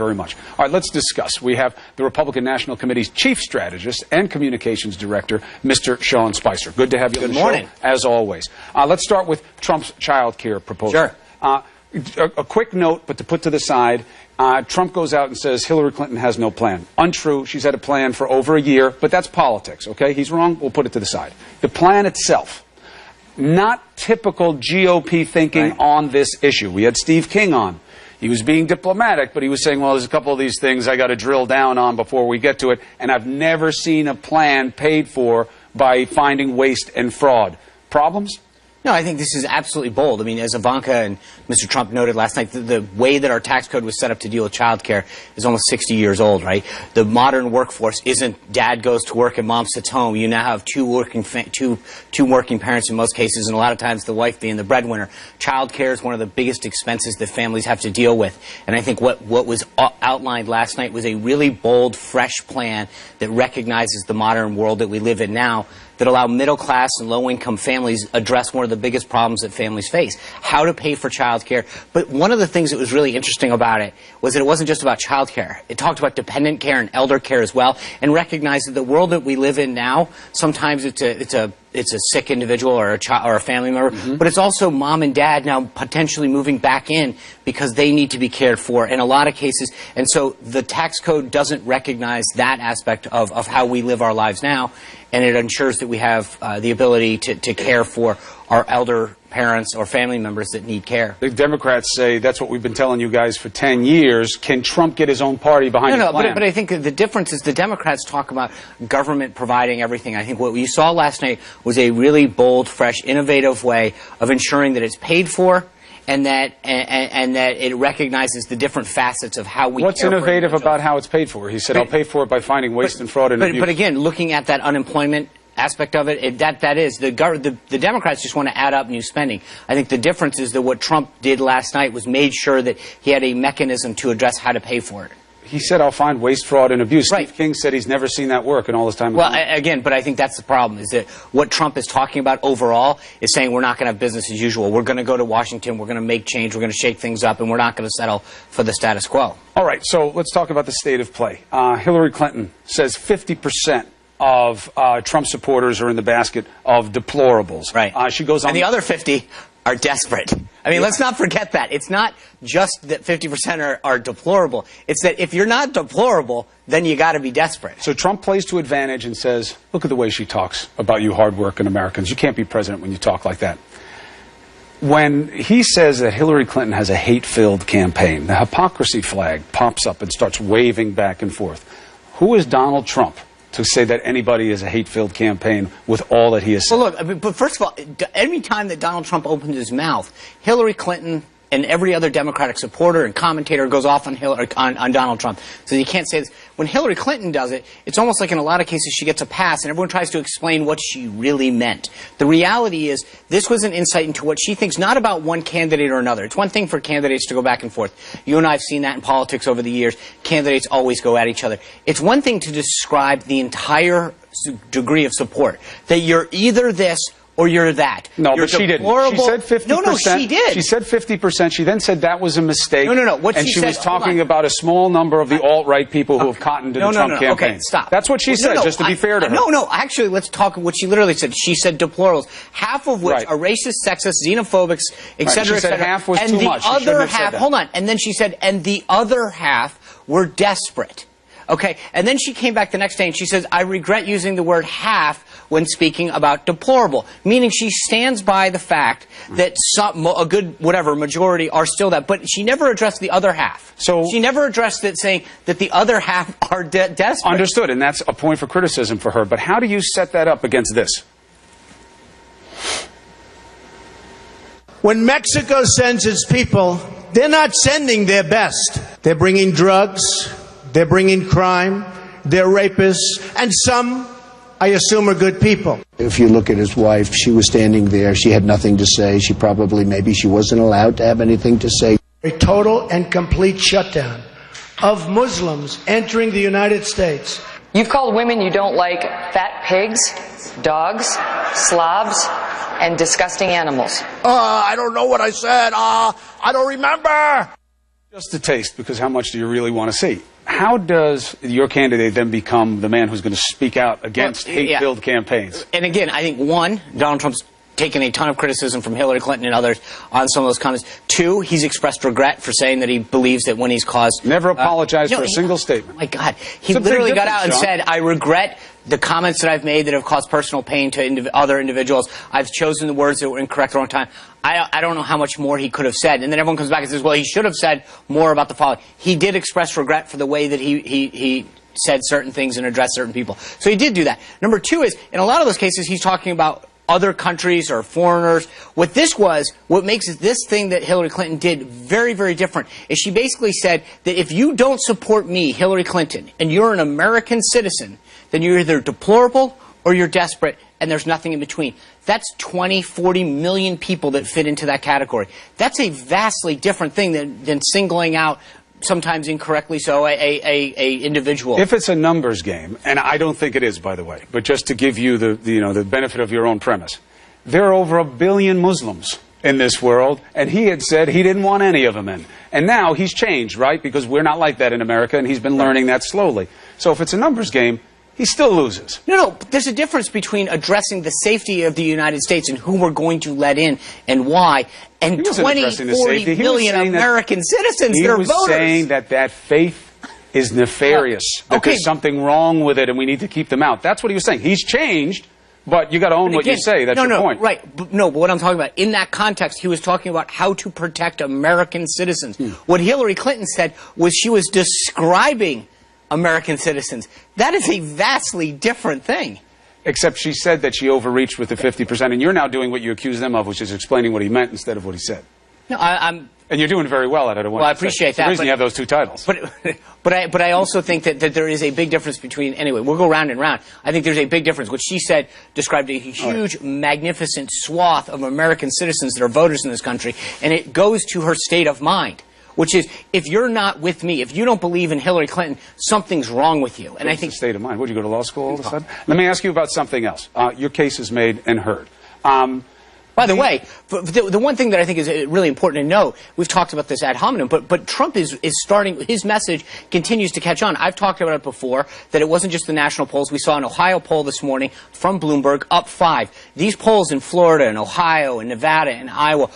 Very much. All right, let's discuss. We have the Republican National Committee's chief strategist and communications director, Mr. Sean Spicer. Good to have you on the show, morning. as always. Let's start with Trump's child care proposal. Sure. A quick note, but to put to the side, Trump goes out and says Hillary Clinton has no plan. Untrue. She's had a plan for over a year, but that's politics, okay? He's wrong. We'll put it to the side. The plan itself, not typical GOP thinking on this issue. We had Steve King on. He was being diplomatic, but he was saying, well, there's a couple of these things I got to drill down on before we get to it, and I've never seen a plan paid for by finding waste and fraud. Problems? No, I think this is absolutely bold. I mean, as Ivanka and Mr. Trump noted last night, the way that our tax code was set up to deal with child care is almost 60 years old, right? The modern workforce isn't dad goes to work and mom sits home. You now have two working parents in most cases, and a lot of times the wife being the breadwinner. Child care is one of the biggest expenses that families have to deal with. And I think what was outlined last night was a really bold, fresh plan that recognizes the modern world that we live in now, that allow middle-class and low-income families address one of the biggest problems that families face, how to pay for child care. But one of the things that was really interesting about it was that it wasn't just about child care. It talked about dependent care and elder care as well, and recognized that the world that we live in now, sometimes it's a sick individual or a child or a family member, but it's also mom and dad now potentially moving back in because they need to be cared for in a lot of cases. And so the tax code doesn't recognize that aspect of how we live our lives now, and it ensures that we have the ability to care for our elder parents or family members that need care. The Democrats say that's what we've been telling you guys for 10 years. Can Trump get his own party behind his plan? But I think the difference is the Democrats talk about government providing everything. I think what we saw last night was a really bold, fresh, innovative way of ensuring that it's paid for, and that it recognizes the different facets of how we What's care innovative about how it's paid for? He said, I'll pay for it by finding waste and fraud and abuse. But again, looking at that unemployment aspect of it, that is the Democrats just want to add up new spending. I think the difference is that what Trump did last night was made sure that he had a mechanism to address how to pay for it. He said, I'll find waste, fraud, and abuse. Right. Steve King said he's never seen that work in all his time. Well, again, but I think that's the problem, is that what Trump is talking about overall is saying we're not going to have business as usual. We're going to go to Washington, we're going to make change, we're going to shake things up, and we're not going to settle for the status quo. All right, so let's talk about the state of play. Hillary Clinton says 50% of Trump supporters are in the basket of deplorables. Right. She goes on. And the other 50 are desperate. I mean, let's not forget that. It's not just that 50% are deplorable. It's that if you're not deplorable, then you got to be desperate. So Trump plays to advantage and says, look at the way she talks about you hardworking Americans. You can't be president when you talk like that. When he says that Hillary Clinton has a hate-filled campaign, the hypocrisy flag pops up and starts waving back and forth. Who is Donald Trump to say that anybody is a hate-filled campaign with all that he has said? Well, look, but first of all, every time that Donald Trump opens his mouth, Hillary Clinton and every other Democratic supporter and commentator goes off on Donald Trump. So you can't say this. When Hillary Clinton does it, it's almost like in a lot of cases she gets a pass and everyone tries to explain what she really meant. The reality is this was an insight into what she thinks, not about one candidate or another. It's one thing for candidates to go back and forth. You and I have seen that in politics over the years. Candidates always go at each other. It's one thing to describe the entire degree of support, that you're either this or you're that. No, you're but she didn't. She said 50%. No, she did. She said 50%. She then said that was a mistake. No. What and she she said, was talking about a small number of the alt-right people who have cottoned to the Trump campaign. Okay, stop. That's what she said, just to be fair to her. No, actually, let's talk what she literally said. She said deplorables, half of which are racist, sexist, xenophobic, et cetera, She said half was too much. And the other half, hold on, and then she said, and the other half were desperate. Okay, and then she came back the next day and she says, I regret using the word half when speaking about deplorable, meaning she stands by the fact that a good, majority are still that, but she never addressed the other half. So she never addressed it, saying that the other half are desperate. Understood, and that's a point for criticism for her, but how do you set that up against this? When Mexico sends its people, they're not sending their best. They're bringing drugs. They're bringing crime, they're rapists, and some, I assume, are good people. If you look at his wife, she was standing there. She had nothing to say. Maybe she wasn't allowed to have anything to say. A total and complete shutdown of Muslims entering the United States. You've called women you don't like fat pigs, dogs, slobs, and disgusting animals. I don't know what I said. I don't remember. Just a taste, because how much do you really want to see? How does your candidate then become the man who's going to speak out against hate-filled campaigns? And again, I think, one, Donald Trump's taken a ton of criticism from Hillary Clinton and others on some of those comments. Two, he's expressed regret for saying that he believes that when he's caused... Never apologized for a single statement. Oh, my God. He literally got out and said, I regret the comments that I've made that have caused personal pain to other individuals. I've chosen the words that were incorrect at the wrong time. I don't know how much more he could have said. And then everyone comes back and says, well, he should have said more about the following. He did express regret for the way that he said certain things and addressed certain people. So he did do that. Number two is, in a lot of those cases, he's talking about other countries or foreigners. What makes this thing that Hillary Clinton did very, very different is she basically said that if you don't support me, Hillary Clinton, and you're an American citizen, then you're either deplorable or you're desperate, and there's nothing in between. That's 20, 40 million people that fit into that category. That's a vastly different thing than singling out, sometimes incorrectly so, a individual. If it's a numbers game, and I don't think it is, by the way, but just to give you the benefit of your own premise, there are over 1 billion Muslims in this world, and he had said he didn't want any of them in. And now he's changed, right? Because we're not like that in America, and he's been learning that slowly. So if it's a numbers game, he still loses. No, but there's a difference between addressing the safety of the United States and who we're going to let in and why, and 20, 40 million American citizens that are voters. He was saying that faith is nefarious, that there's something wrong with it and we need to keep them out. That's what he was saying. He's changed, but you got to own what you say. That's your point. Right. But what I'm talking about, in that context, he was talking about how to protect American citizens. What Hillary Clinton said was she was describing American citizens. That is a vastly different thing. Except she said that she overreached with the 50%, and you're now doing what you accuse them of, which is explaining what he meant instead of what he said. No, I'm... And you're doing very well at it. Well, I appreciate that. It's the reason you have those two titles. But I also think that there is a big difference between... Anyway, we'll go round and round. I think there's a big difference. What she said described a huge, magnificent swath of American citizens that are voters in this country, and it goes to her state of mind. Which is, if you're not with me, if you don't believe in Hillary Clinton, something's wrong with you. And I think... the state of mind. Would you go to law school all of a sudden? Let me ask you about something else. Your case is made and heard. By the way, the one thing that I think is really important to know, we've talked about this ad hominem, but Trump is starting, his message continues to catch on. I've talked about it before, that it wasn't just the national polls. We saw an Ohio poll this morning from Bloomberg, up 5. These polls in Florida and Ohio and Nevada and Iowa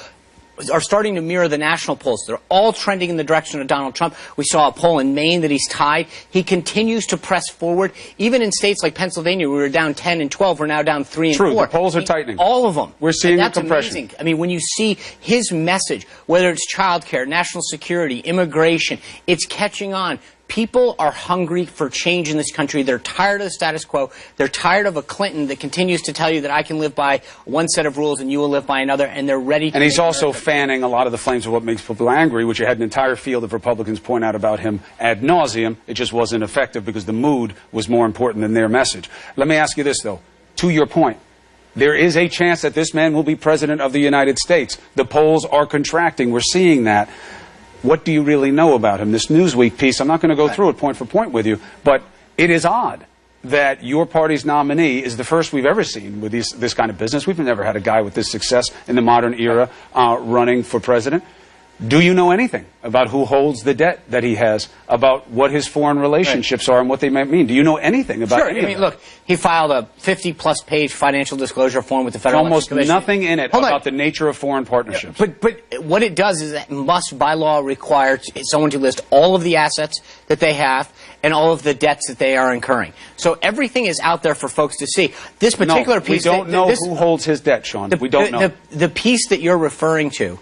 are starting to mirror the national polls. They're all trending in the direction of Donald Trump. We saw a poll in Maine that he's tied. He continues to press forward. Even in states like Pennsylvania, we were down 10 and 12. We're now down 3 and 4. True, the polls are tightening. All of them. We're seeing a compression. Amazing. I mean, when you see his message, whether it's child care, national security, immigration, it's catching on. People are hungry for change in this country. They're tired of the status quo. They're tired of a Clinton that continues to tell you that I can live by one set of rules and you will live by another, and they're ready to... And he's also fanning a lot of the flames of what makes people angry, which you had an entire field of Republicans point out about him ad nauseum. It just wasn't effective because the mood was more important than their message. Let me ask you this, though. To your point, there is a chance that this man will be president of the United States. The polls are contracting. We're seeing that. What do you really know about him? This Newsweek piece, I'm not going to go through it point for point with you, but it is odd that your party's nominee is the first we've ever seen with this kind of business. We've never had a guy with this success in the modern era running for president. Do you know anything about who holds the debt that he has, about what his foreign relationships are and what they might mean? Do you know anything about any of that? Look, he filed a 50-plus page financial disclosure form with the Federal Election Commission. Almost nothing in it about the nature of foreign partnerships. But what it does is it must, by law, require someone to list all of the assets that they have and all of the debts that they are incurring. So everything is out there for folks to see. This particular piece... we don't know who holds his debt, Sean. We don't know. The piece that you're referring to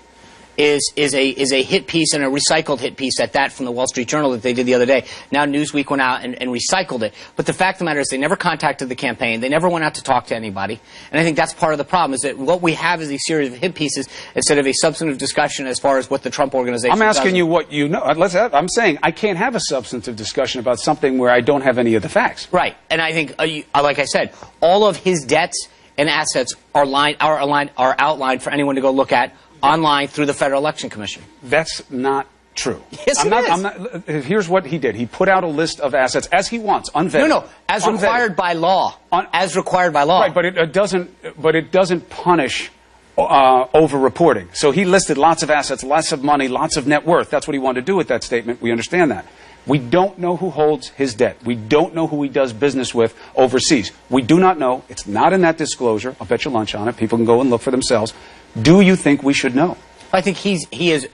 is a hit piece, and a recycled hit piece at that, from the Wall Street Journal that they did the other day. Now Newsweek went out and recycled it. But the fact of the matter is they never contacted the campaign. They never went out to talk to anybody. And I think that's part of the problem, is that what we have is a series of hit pieces instead of a substantive discussion as far as what the Trump organization does. I'm asking you what you know. I'm saying I can't have a substantive discussion about something where I don't have any of the facts. Right. And I think, like I said, all of his debts and assets are outlined for anyone to go look at online through the Federal Election Commission. That's not true. Yes, it is. Here's what he did. He put out a list of assets as he wants, unvetted. No, as required by law. As required by law. Right, but it doesn't punish over-reporting. So he listed lots of assets, lots of money, lots of net worth. That's what he wanted to do with that statement. We understand that. We don't know who holds his debt. We don't know who he does business with overseas. We do not know. It's not in that disclosure. I'll bet you lunch on it. People can go and look for themselves. Do you think we should know? I think he is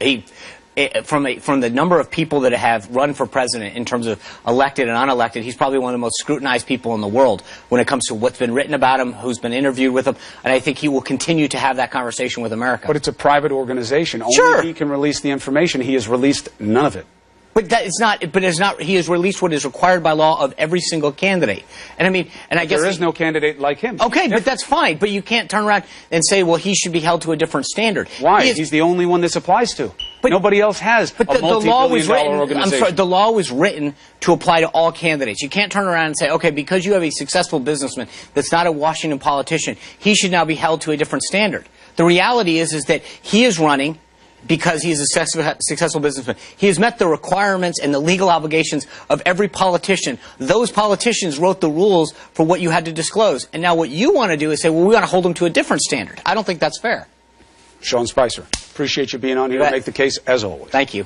from the number of people that have run for president in terms of elected and unelected, he's probably one of the most scrutinized people in the world when it comes to what's been written about him, who's been interviewed with him, and I think he will continue to have that conversation with America. But it's a private organization. Sure. Only he can release the information. He has released none of it. But that is not. But it's not. He has released what is required by law of every single candidate. And I mean, and I guess there is no candidate like him. Okay, but that's fine. But you can't turn around and say, well, he should be held to a different standard. Why? He's the only one this applies to. But nobody else has. But the law was written. Organization. I'm sorry. The law was written to apply to all candidates. You can't turn around and say, okay, because you have a successful businessman that's not a Washington politician, he should now be held to a different standard. The reality is that he is running because he's a successful businessman. He has met the requirements and the legal obligations of every politician. Those politicians wrote the rules for what you had to disclose. And now what you want to do is say, well, we want to hold him to a different standard. I don't think that's fair. Sean Spicer, appreciate you being on here to make the case, as always. Thank you.